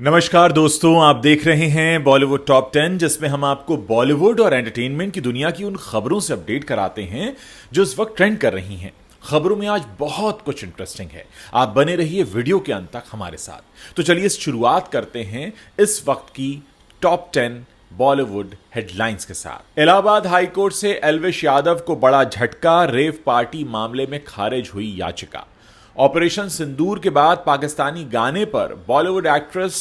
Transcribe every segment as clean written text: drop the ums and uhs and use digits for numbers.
नमस्कार दोस्तों, आप देख रहे हैं बॉलीवुड टॉप 10, जिसमें हम आपको बॉलीवुड और एंटरटेनमेंट की दुनिया की उन खबरों से अपडेट कराते हैं जो इस वक्त ट्रेंड कर रही हैं। खबरों में आज बहुत कुछ इंटरेस्टिंग है। आप बने रहिए वीडियो के अंत तक हमारे साथ। तो चलिए शुरुआत करते हैं इस वक्त की टॉप 10 बॉलीवुड हेडलाइंस के साथ। इलाहाबाद हाईकोर्ट से एल्विश यादव को बड़ा झटका, रेव पार्टी मामले में खारिज हुई याचिका। ऑपरेशन सिंदूर के बाद पाकिस्तानी गाने पर बॉलीवुड एक्ट्रेस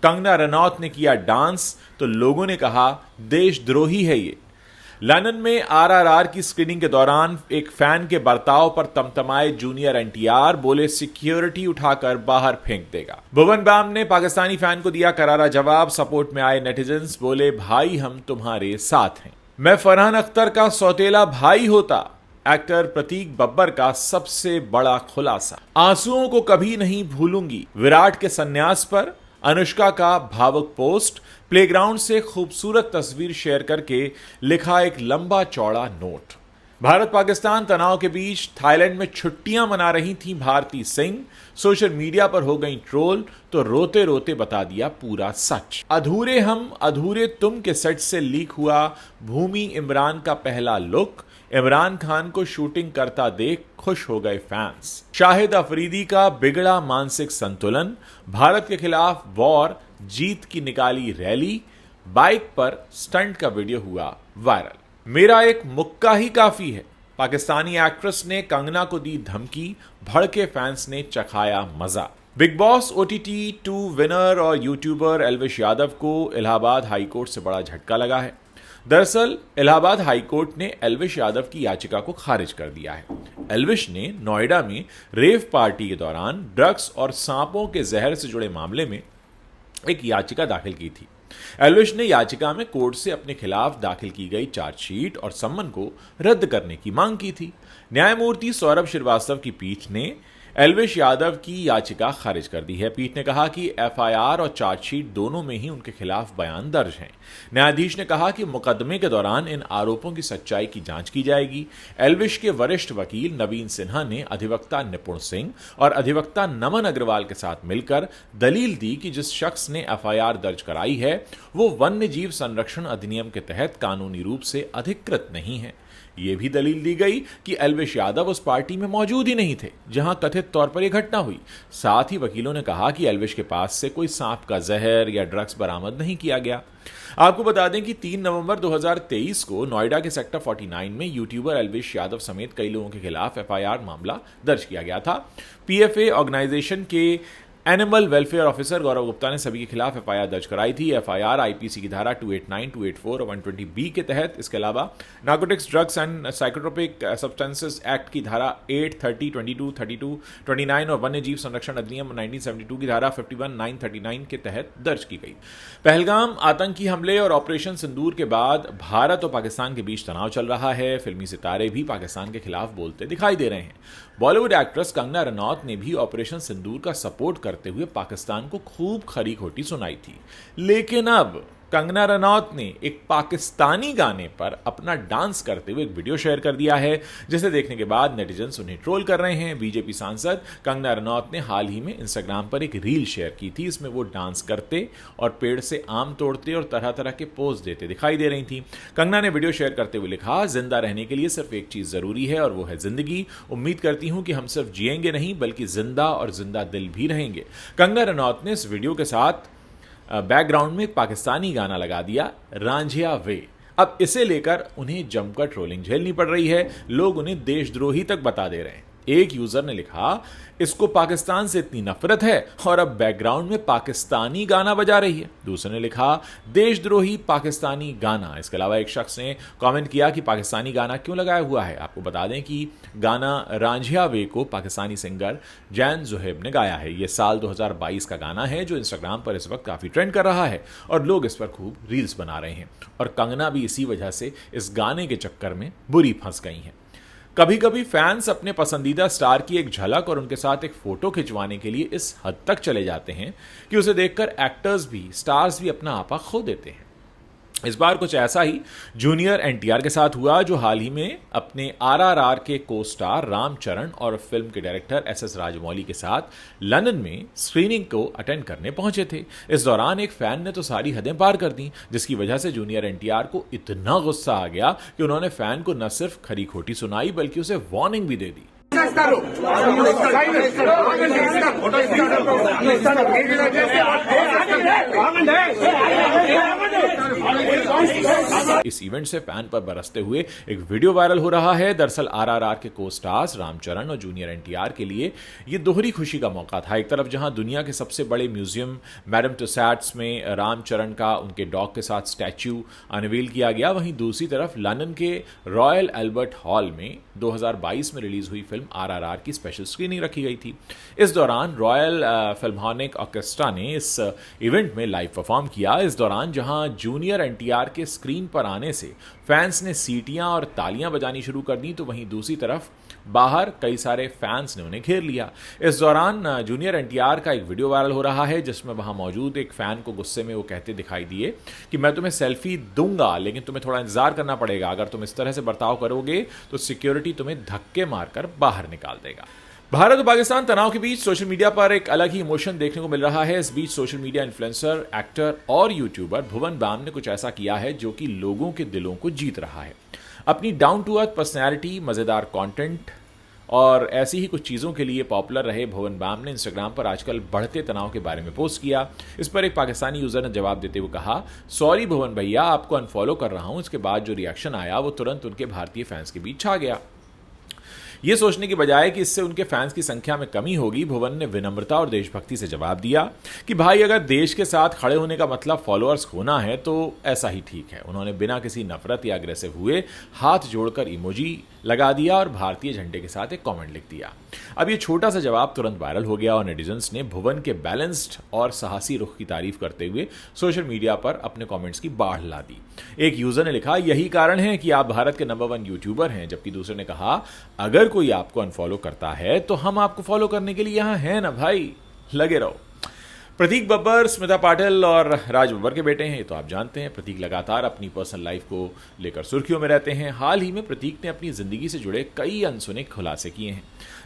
कंगना रनौत ने किया डांस तो लोगों ने कहा देशद्रोही है ये। लंदन में आरआरआर की स्क्रीनिंग के दौरान एक फैन के बर्ताव पर तमतमाए जूनियर एनटीआर, बोले सिक्योरिटी उठाकर बाहर फेंक देगा। भुवन बाम ने पाकिस्तानी फैन को दिया करारा जवाब। सपोर्ट में आए नेटिजन्स, बोले भाई हम तुम्हारे साथ हैं। मैं फरहान अख्तर का सौतेला भाई होता, एक्टर प्रतीक बब्बर का सबसे बड़ा खुलासा। आंसुओं को कभी नहीं भूलूंगी, विराट के संन्यास पर अनुष्का का भावुक पोस्ट। प्लेग्राउंड से खूबसूरत तस्वीर शेयर करके लिखा एक लंबा चौड़ा नोट। भारत पाकिस्तान तनाव के बीच थाईलैंड में छुट्टियां मना रही थीं भारती सिंह, सोशल मीडिया पर हो गई ट्रोल तो रोते रोते बता दिया पूरा सच। अधूरे हम अधूरे तुम के सेट से लीक हुआ भूमि इमरान का पहला लुक। इमरान खान को शूटिंग करता देख खुश हो गए फैंस। शाहिद अफरीदी का बिगड़ा मानसिक संतुलन। भारत के खिलाफ वॉर, जीत की निकाली रैली। बाइक पर स्टंट का वीडियो हुआ वायरल। मेरा एक मुक्का ही काफी है, पाकिस्तानी एक्ट्रेस ने कंगना को दी धमकी, भड़के फैंस ने चखाया मजा। बिग बॉस OTT 2 विनर और यूट्यूबर एल्विश यादव को इलाहाबाद हाईकोर्ट से बड़ा झटका लगा है। दरअसल इलाहाबाद हाईकोर्ट ने एल्विश यादव की याचिका को खारिज कर दिया है। एल्विश ने नोएडा में रेव पार्टी के दौरान ड्रग्स और सांपों के जहर से जुड़े मामले में एक याचिका दाखिल की थी। एल्विश ने याचिका में कोर्ट से अपने खिलाफ दाखिल की गई चार्जशीट और सम्मन को रद्द करने की मांग की थी। न्यायमूर्ति सौरभ श्रीवास्तव की पीठ ने एल्विश यादव की याचिका खारिज कर दी है। पीठ ने कहा कि FIR और चार्जशीट दोनों में ही उनके खिलाफ बयान दर्ज हैं। न्यायाधीश ने कहा कि मुकदमे के दौरान इन आरोपों की सच्चाई की जांच की जाएगी। एल्विश के वरिष्ठ वकील नवीन सिन्हा ने अधिवक्ता निपुण सिंह और अधिवक्ता नमन अग्रवाल के साथ मिलकर दलील दी कि जिस शख्स ने FIR दर्ज कराई है वो वन्य जीव संरक्षण अधिनियम के तहत कानूनी रूप से अधिकृत नहीं है। यह भी दलील दी गई कि एल्विश यादव उस पार्टी में मौजूद ही नहीं थे जहां कथित तौर पर यह घटना हुई। साथ ही वकीलों ने कहा कि एल्विश के पास से कोई सांप का जहर या ड्रग्स बरामद नहीं किया गया। आपको बता दें कि 3 नवंबर 2023 को नोएडा के सेक्टर 49 में यूट्यूबर एल्विश यादव समेत कई लोगों के खिलाफ FIR मामला दर्ज किया गया था। PFA ऑर्गेनाइजेशन के एनिमल वेलफेयर ऑफिसर गौरव गुप्ता ने सभी के खिलाफ FIR दर्ज कराई थी। FIR IPC की धारा 289, 284 और 120B के तहत, इसके अलावा narcotics, drugs and psychotropic substances act की धारा 8, 30, 22, 32, 29 और वन्य जीव संरक्षण अधिनियम 1972 की धारा 51, 939 के तहत दर्ज की गई। पहलगाम आतंकी हमले और ऑपरेशन सिंदूर के बाद भारत और पाकिस्तान के बीच तनाव चल रहा है। फिल्मी सितारे भी पाकिस्तान के खिलाफ बोलते दिखाई दे रहे हैं। बॉलीवुड एक्ट्रेस कंगना रनौत ने भी ऑपरेशन सिंदूर का सपोर्ट करते हुए पाकिस्तान को खूब खरी खोटी सुनाई थी। लेकिन अब कंगना रनौत ने एक पाकिस्तानी गाने पर अपना डांस करते हुए एक वीडियो शेयर कर दिया है, जिसे देखने के बाद नेटिजन्स उन्हें ट्रोल कर रहे हैं। बीजेपी सांसद कंगना रनौत ने हाल ही में इंस्टाग्राम पर एक रील शेयर की थी। इसमें वो डांस करते और पेड़ से आम तोड़ते और तरह तरह के पोज देते दिखाई दे रही थी। कंगना ने वीडियो शेयर करते हुए लिखा, जिंदा रहने के लिए सिर्फ एक चीज जरूरी है और वो है जिंदगी। उम्मीद करती हूं कि हम सिर्फ जिएंगे नहीं बल्कि जिंदा और जिंदा दिल भी रहेंगे। कंगना रनौत ने इस वीडियो के साथ बैकग्राउंड में एक पाकिस्तानी गाना लगा दिया, रांझिया वे। अब इसे लेकर उन्हें जमकर ट्रोलिंग झेलनी पड़ रही है। लोग उन्हें देशद्रोही तक बता दे रहे हैं। एक यूजर ने लिखा, इसको पाकिस्तान से इतनी नफरत है और अब बैकग्राउंड में पाकिस्तानी गाना बजा रही है। दूसरे ने लिखा, देशद्रोही पाकिस्तानी गाना। इसके अलावा एक शख्स ने कमेंट किया कि पाकिस्तानी गाना क्यों लगाया हुआ है। आपको बता दें कि गाना रांझिया वे को पाकिस्तानी सिंगर जैन जुहेब ने गाया है। यह साल 2022 का गाना है जो इंस्टाग्राम पर इस वक्त काफी ट्रेंड कर रहा है और लोग इस पर खूब रील्स बना रहे हैं। और कंगना भी इसी वजह से इस गाने के चक्कर में बुरी फंस गई हैं। कभी कभी फैंस अपने पसंदीदा स्टार की एक झलक और उनके साथ एक फोटो खिंचवाने के लिए इस हद तक चले जाते हैं कि उसे देखकर एक्टर्स भी, स्टार्स भी अपना आपा खो देते हैं। इस बार कुछ ऐसा ही जूनियर एनटीआर के साथ हुआ, जो हाल ही में अपने आरआरआर के को स्टार रामचरण और फिल्म के डायरेक्टर एसएस राजमौली के साथ लंदन में स्क्रीनिंग को अटेंड करने पहुंचे थे। इस दौरान एक फैन ने तो सारी हदें पार कर दी, जिसकी वजह से जूनियर एनटीआर को इतना गुस्सा आ गया कि उन्होंने फैन को न सिर्फ खरी खोटी सुनाई बल्कि उसे वार्निंग भी दे दी। इस इवेंट से फैन पर बरसते हुए एक वीडियो वायरल हो रहा है। दरअसल आरआरआर के को स्टार्स रामचरण और जूनियर एनटीआर के लिए ये दोहरी खुशी का मौका था। एक तरफ जहां दुनिया के सबसे बड़े म्यूजियम मैडम तुसाड्स में रामचरण का उनके डॉग के साथ स्टैच्यू अनवील किया गया, वहीं दूसरी तरफ लंदन के रॉयल एल्बर्ट हॉल में 2022 में रिलीज हुई फिल्म आरआरआर की स्पेशल स्क्रीनिंग रखी गई थी। इस दौरान रॉयल फिल्हार्मोनिक ऑर्केस्ट्रा ने इस इवेंट में लाइव परफॉर्म किया। इस दौरान जहां जूनियर एनटीआर के स्क्रीन पर आने से फैंस ने सीटियां और तालियां बजानी शुरू कर दी, तो वहीं दूसरी तरफ बाहर कई सारे फैंस ने उन्हें घेर लिया। इस दौरान जूनियर एनटीआर का एक वीडियो वायरल हो रहा है, जिसमें वहां मौजूद एक फैन को गुस्से में वो कहते दिखाई दिए कि मैं तुम्हें सेल्फी दूंगा, लेकिन तुम्हें थोड़ा इंतजार करना पड़ेगा। अगर तुम इस तरह से बर्ताव करोगे तो सिक्योरिटी तुम्हें धक्के मारकर बाहर निकाल देगा। भारत और पाकिस्तान तनाव के बीच सोशल मीडिया पर एक अलग ही इमोशन देखने को मिल रहा है। इस बीच सोशल मीडिया इन्फ्लुएंसर, एक्टर और यूट्यूबर भुवन बाम ने कुछ ऐसा किया है जो कि लोगों के दिलों को जीत रहा है। अपनी डाउन टू अर्थ पर्सनैलिटी, मजेदार कंटेंट और ऐसी ही कुछ चीज़ों के लिए पॉपुलर रहे भुवन बाम ने इंस्टाग्राम पर आजकल बढ़ते तनाव के बारे में पोस्ट किया। इस पर एक पाकिस्तानी यूजर ने जवाब देते हुए कहा, सॉरी भुवन भैया, आपको अनफॉलो कर रहा हूं। इसके बाद जो रिएक्शन आया वो तुरंत उनके भारतीय फैंस के बीच छा गया। ये सोचने की बजाय कि इससे उनके फैंस की संख्या में कमी होगी, भुवन ने विनम्रता और देशभक्ति से जवाब दिया कि भाई, अगर देश के साथ खड़े होने का मतलब फॉलोअर्स होना है तो ऐसा ही ठीक है। उन्होंने बिना किसी नफरत या अग्रेसिव हुए हाथ जोड़कर इमोजी लगा दिया और भारतीय झंडे के साथ एक कमेंट लिख दिया। अब ये छोटा सा जवाब तुरंत वायरल हो गया और नेटिजन्स ने भुवन के बैलेंस्ड और साहसी रुख की तारीफ करते हुए सोशल मीडिया पर अपने कमेंट्स की बाढ़ ला दी। एक यूजर ने लिखा, यही कारण है कि आप भारत के नंबर 1 यूट्यूबर हैं, जबकि दूसरे ने कहा, अगर कोई आपको अनफॉलो करता है तो हम आपको फॉलो करने के लिए यहां हैं ना भाई, लगे रहो। प्रतीक बब्बर स्मिता पाटिल और राज बब्बर के बेटे हैं, ये तो आप जानते हैं। प्रतीक लगातार अपनी पर्सनल लाइफ को लेकर सुर्खियों में रहते हैं। हाल ही में प्रतीक ने अपनी जिंदगी से जुड़े कई अनसुने खुलासे किए हैं।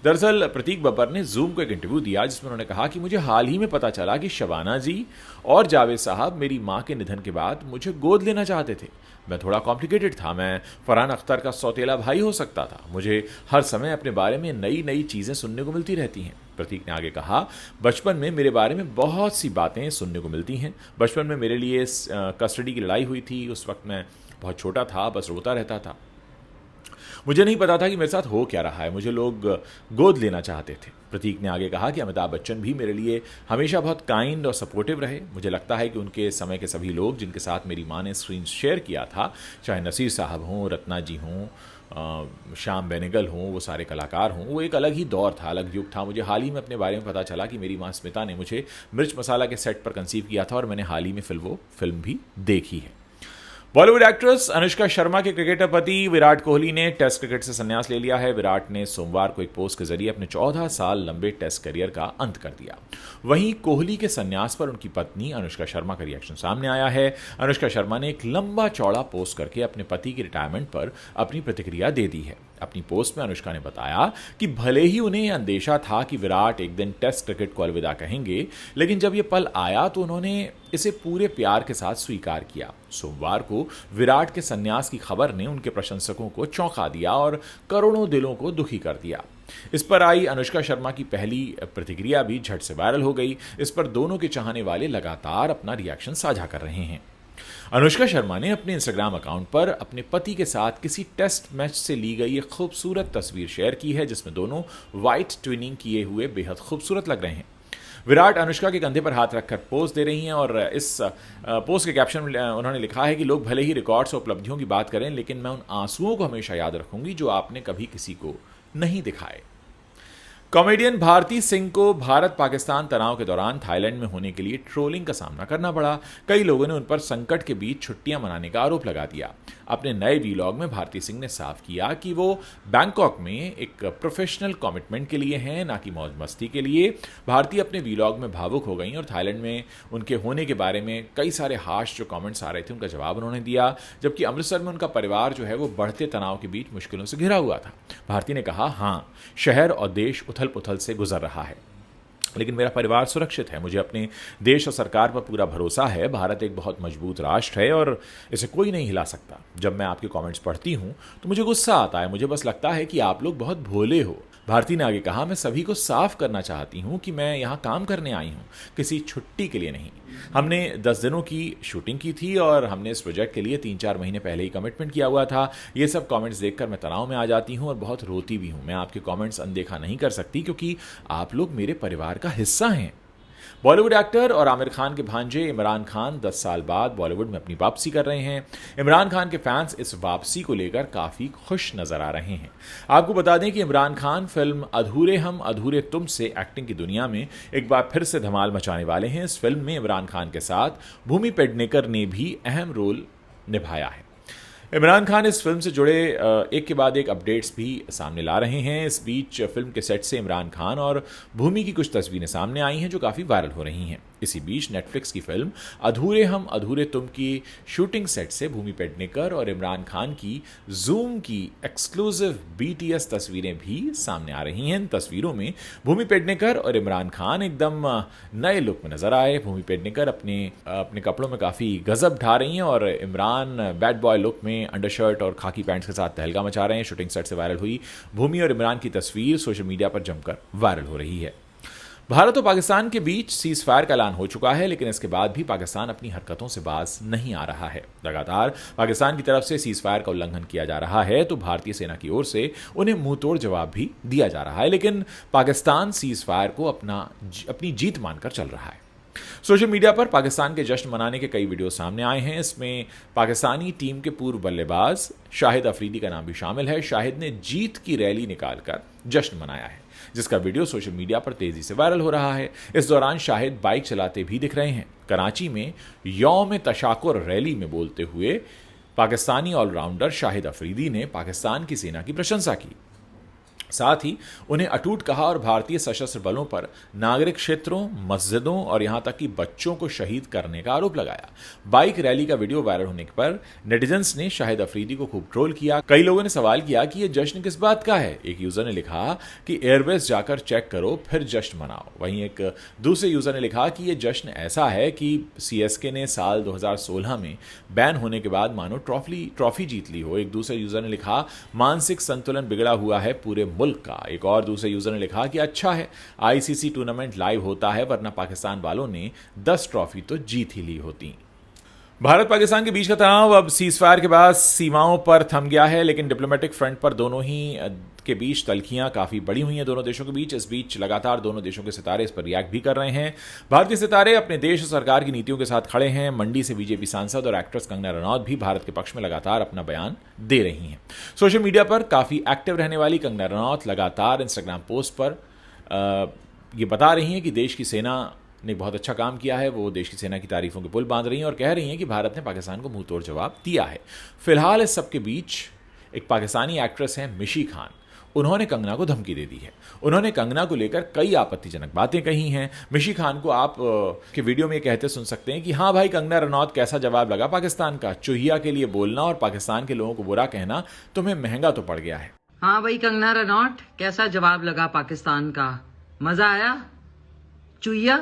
दरअसल प्रतीक बब्बर ने जूम को एक इंटरव्यू दिया, जिसमें उन्होंने कहा कि मुझे हाल ही में पता चला कि शबाना जी और जावेद साहब मेरी मां के निधन के बाद मुझे गोद लेना चाहते थे। मैं थोड़ा कॉम्प्लिकेटेड था, मैं फरहान अख्तर का सौतेला भाई हो सकता था। मुझे हर समय अपने बारे में नई नई चीज़ें सुनने को मिलती रहती हैं। प्रतीक ने आगे कहा, बचपन में मेरे बारे में बहुत सी बातें सुनने को मिलती हैं। बचपन में मेरे लिए कस्टडी की लड़ाई हुई थी। उस वक्त मैं बहुत छोटा था, बस रोता रहता था। मुझे नहीं पता था कि मेरे साथ हो क्या रहा है। मुझे लोग गोद लेना चाहते थे। प्रतीक ने आगे कहा कि अमिताभ बच्चन भी मेरे लिए हमेशा बहुत काइंड और सपोर्टिव रहे। मुझे लगता है कि उनके समय के सभी लोग जिनके साथ मेरी माँ ने स्क्रीन शेयर किया था, चाहे नसीर साहब हों, रत्ना जी हों, श्याम बेनेगल हों, वो सारे कलाकार हों, वो एक अलग ही दौर था, अलग युग था। मुझे हाल ही में अपने बारे में पता चला कि मेरी माँ स्मिता ने मुझे मिर्च मसाला के सेट पर कंसीव किया था और मैंने हाल ही में वो फिल्म भी देखी है। बॉलीवुड एक्ट्रेस अनुष्का शर्मा के क्रिकेटर पति विराट कोहली ने टेस्ट क्रिकेट से संन्यास ले लिया है। विराट ने सोमवार को एक पोस्ट के जरिए अपने 14 साल लंबे टेस्ट करियर का अंत कर दिया। वहीं कोहली के संन्यास पर उनकी पत्नी अनुष्का शर्मा का रिएक्शन सामने आया है। अनुष्का शर्मा ने एक लंबा चौड़ा पोस्ट करके अपने पति की रिटायरमेंट पर अपनी प्रतिक्रिया दे दी है। अपनी पोस्ट में अनुष्का ने बताया कि भले ही उन्हें अंदेशा था कि विराट एक दिन टेस्ट क्रिकेट को अलविदा कहेंगे, लेकिन जब यह पल आया तो उन्होंने इसे पूरे प्यार के साथ स्वीकार किया। सोमवार को विराट के संन्यास की खबर ने उनके प्रशंसकों को चौंका दिया और करोड़ों दिलों को दुखी कर दिया। इस पर आई अनुष्का शर्मा की पहली प्रतिक्रिया भी झट से वायरल हो गई। इस पर दोनों के चाहने वाले लगातार अपना रिएक्शन साझा कर रहे हैं। अनुष्का शर्मा ने अपने इंस्टाग्राम अकाउंट पर अपने पति के साथ किसी टेस्ट मैच से ली गई एक खूबसूरत तस्वीर शेयर की है, जिसमें दोनों व्हाइट ट्विनिंग किए हुए बेहद खूबसूरत लग रहे हैं। विराट अनुष्का के कंधे पर हाथ रखकर पोज दे रही हैं और इस पोस्ट के कैप्शन में उन्होंने लिखा है कि लोग भले ही रिकॉर्ड्स और उपलब्धियों की बात करें, लेकिन मैं उन आंसुओं को हमेशा याद रखूंगी जो आपने कभी किसी को नहीं दिखाए। कॉमेडियन भारती सिंह को भारत पाकिस्तान तनाव के दौरान थाईलैंड में होने के लिए ट्रोलिंग का सामना करना पड़ा। कई लोगों ने उन पर संकट के बीच छुट्टियां मनाने का आरोप लगा दिया। अपने नए वीलॉग में भारती सिंह ने साफ किया कि वो बैंकॉक में एक प्रोफेशनल कमिटमेंट के लिए हैं, ना कि मौज मस्ती के लिए। भारती अपने वीलॉग में भावुक हो गई और थाईलैंड में उनके होने के बारे में कई सारे हार्श जो कमेंट्स आ रहे थे उनका जवाब उन्होंने दिया। जबकि अमृतसर में उनका परिवार जो है वो बढ़ते तनाव के बीच मुश्किलों से घिरा हुआ था। भारती ने कहा, हाँ, शहर और देश उथल पुथल से गुजर रहा है, लेकिन मेरा परिवार सुरक्षित है। मुझे अपने देश और सरकार पर पूरा भरोसा है। भारत एक बहुत मजबूत राष्ट्र है और इसे कोई नहीं हिला सकता। जब मैं आपके कमेंट्स पढ़ती हूं तो मुझे गुस्सा आता है। मुझे बस लगता है कि आप लोग बहुत भोले हो। भारती ने आगे कहा, मैं सभी को साफ करना चाहती हूं कि मैं यहां काम करने आई हूं, किसी छुट्टी के लिए नहीं। हमने 10 दिनों की शूटिंग की थी और हमने इस प्रोजेक्ट के लिए 3-4 महीने पहले ही कमिटमेंट किया हुआ था। ये सब कमेंट्स देखकर मैं तनाव में आ जाती हूं और बहुत रोती भी हूं। मैं आपके कमेंट्स अनदेखा नहीं कर सकती क्योंकि आप लोग मेरे परिवार का हिस्सा हैं। बॉलीवुड एक्टर और आमिर खान के भांजे इमरान खान 10 साल बाद बॉलीवुड में अपनी वापसी कर रहे हैं। इमरान खान के फैंस इस वापसी को लेकर काफी खुश नजर आ रहे हैं। आपको बता दें कि इमरान खान फिल्म अधूरे हम अधूरे तुम से एक्टिंग की दुनिया में एक बार फिर से धमाल मचाने वाले हैं। इस फिल्म में इमरान खान के साथ भूमि पेडनेकर ने भी अहम रोल निभाया है। इमरान खान इस फिल्म से जुड़े एक के बाद एक अपडेट्स भी सामने ला रहे हैं। इस बीच फिल्म के सेट से इमरान खान और भूमि की कुछ तस्वीरें सामने आई हैं जो काफ़ी वायरल हो रही हैं। इसी बीच नेटफ्लिक्स की फिल्म अधूरे हम अधूरे तुम की शूटिंग सेट से भूमि पेडनेकर और इमरान खान की जूम की एक्सक्लूसिव BTS तस्वीरें भी सामने आ रही हैं। इन तस्वीरों में भूमि पेडनेकर और इमरान खान एकदम नए लुक में नजर आए। भूमि पेडनेकर अपने कपड़ों में काफ़ी गजब ढा रही हैं और इमरान बैड बॉय लुक में अंडरशर्ट और खाकी पैंट्स के साथ तहलका मचा रहे हैं। शूटिंग सेट से वायरल हुई भूमि और इमरान की तस्वीर सोशल मीडिया पर जमकर वायरल हो रही है। भारत और पाकिस्तान के बीच सीज फायर का ऐलान हो चुका है, लेकिन इसके बाद भी पाकिस्तान अपनी हरकतों से बाज नहीं आ रहा है। लगातार पाकिस्तान की तरफ से सीज फायर का उल्लंघन किया जा रहा है तो भारतीय सेना की ओर से उन्हें मुंहतोड़ जवाब भी दिया जा रहा है, लेकिन पाकिस्तान सीज फायर को अपनी जीत मानकर चल रहा है। सोशल मीडिया पर पाकिस्तान के जश्न मनाने के कई वीडियो सामने आए हैं। इसमें पाकिस्तानी टीम के पूर्व बल्लेबाज शाहिद अफरीदी का नाम भी शामिल है। शाहिद ने जीत की रैली निकालकर जश्न मनाया है, जिसका वीडियो सोशल मीडिया पर तेजी से वायरल हो रहा है। इस दौरान शाहिद बाइक चलाते भी दिख रहे हैं। कराची में यौम तशाकुर रैली में बोलते हुए पाकिस्तानी ऑलराउंडर शाहिद अफरीदी ने पाकिस्तान की सेना की प्रशंसा की। साथ ही उन्हें अटूट कहा और भारतीय सशस्त्र बलों पर नागरिक क्षेत्रों, मस्जिदों और यहां तक कि बच्चों को शहीद करने का आरोप लगाया। बाइक रैली का वीडियो वायरल होने पर नेटिजन्स ने शाहिद अफरीदी को खूब ट्रोल किया। कई लोगों ने सवाल किया कि यह जश्न किस बात का है। एक यूजर ने लिखा कि एयरबेस जाकर चेक करो फिर जश्न मनाओ। वहीं एक दूसरे यूजर ने लिखा कि यह जश्न ऐसा है कि CSK ने साल 2016 में बैन होने के बाद मानो ट्रॉफी जीत ली हो। एक दूसरे यूजर ने लिखा मानसिक संतुलन बिगड़ा हुआ है पूरे मुल्क का। एक और दूसरे यूजर ने लिखा कि अच्छा है ICC टूर्नामेंट लाइव होता है, वरना पाकिस्तान वालों ने 10 ट्रॉफी तो जीत ही ली होती। भारत पाकिस्तान के बीच का तनाव अब सीज फायर के बाद सीमाओं पर थम गया है, लेकिन डिप्लोमेटिक फ्रंट पर दोनों ही के बीच तल्खियां काफी बड़ी हुई हैं दोनों देशों के बीच। इस बीच लगातार दोनों देशों के सितारे इस पर रिएक्ट भी कर रहे हैं। भारतीय सितारे अपने देश और सरकार की नीतियों के साथ खड़े हैं। मंडी से बीजेपी सांसद और एक्ट्रेस कंगना रनौत भी भारत के पक्ष में लगातार अपना बयान दे रही हैं। सोशल मीडिया पर काफी एक्टिव रहने वाली कंगना रनौत लगातार इंस्टाग्राम पोस्ट पर ये बता रही हैं कि देश की सेना ने बहुत अच्छा काम किया है। वो देश की सेना की तारीफों के पुल बांध रही हैं और कह रही हैं कि भारत ने पाकिस्तान को मुंहतोड़ जवाब दिया है। फिलहाल इस सबके बीच एक पाकिस्तानी एक्ट्रेस हैं मिशी खान। उन्होंने कंगना को धमकी दे दी है। उन्होंने कंगना को लेकर कई आपत्तिजनक बातें कही हैं। मिशी खान को आप के वीडियो में कहते सुन सकते हैं कि हाँ भाई, कंगना रनौत कैसा जवाब लगा पाकिस्तान का। चुहिया के लिए बोलना और पाकिस्तान के लोगों को बुरा कहना तुम्हें महंगा तो पड़ गया है। हाँ भाई कंगना रनौत, कैसा जवाब लगा पाकिस्तान का? मजा आया? चुहिया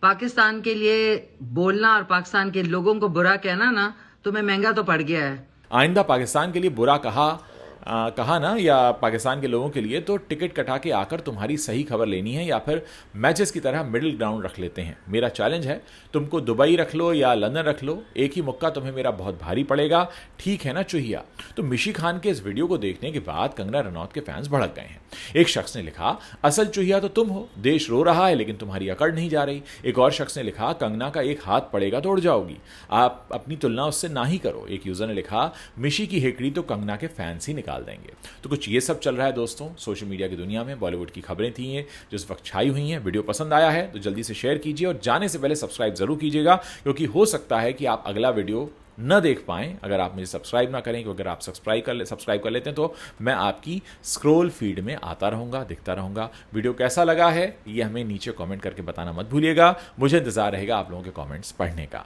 पाकिस्तान के लिए बोलना और पाकिस्तान के लोगों को बुरा कहना ना तुम्हें महंगा तो पड़ गया है। आइंदा पाकिस्तान के लिए बुरा कहा ना या पाकिस्तान के लोगों के लिए तो टिकट कटा के आकर तुम्हारी सही खबर लेनी है या फिर मैचेस की तरह मिडिल ग्राउंड रख लेते हैं। मेरा चैलेंज है, तुमको दुबई रख लो या लंदन रख लो, एक ही मुक्का तुम्हें मेरा बहुत भारी पड़ेगा। ठीक है ना चुहिया? तो मिशी खान के इस वीडियो को देखने के बाद कंगना रनौत के फैंस भड़क गए हैं। एक शख्स ने लिखा, असल चुहिया तो तुम हो, देश रो रहा है लेकिन तुम्हारी अकड़ नहीं जा रही। एक और शख्स ने लिखा, कंगना का एक हाथ पड़ेगा तो उड़ जाओगी, आप अपनी तुलना उससे ना ही करो। एक यूजर ने लिखा, मिशी की हेकड़ी तो कंगना के फैंस ही निकाल निकाल देंगे। तो कुछ ये सब चल रहा है दोस्तों सोशल मीडिया की दुनिया में। बॉलीवुड की खबरें थी ये जो इस वक्त छाई हुई हैं। वीडियो पसंद आया है तो जल्दी से शेयर कीजिए और जाने से पहले सब्सक्राइब जरूर कीजिएगा, क्योंकि हो सकता है कि आप अगला वीडियो न देख पाएं अगर आप मुझे सब्सक्राइब ना करें। क्योंकि अगर आप सब्सक्राइब कर लेते हैं तो मैं आपकी स्क्रॉल फीड में आता रहूंगा, दिखता रहूंगा। वीडियो कैसा लगा है ये हमें नीचे कमेंट करके बताना मत भूलिएगा। मुझे इंतजार रहेगा आप लोगों के कमेंट्स पढ़ने का।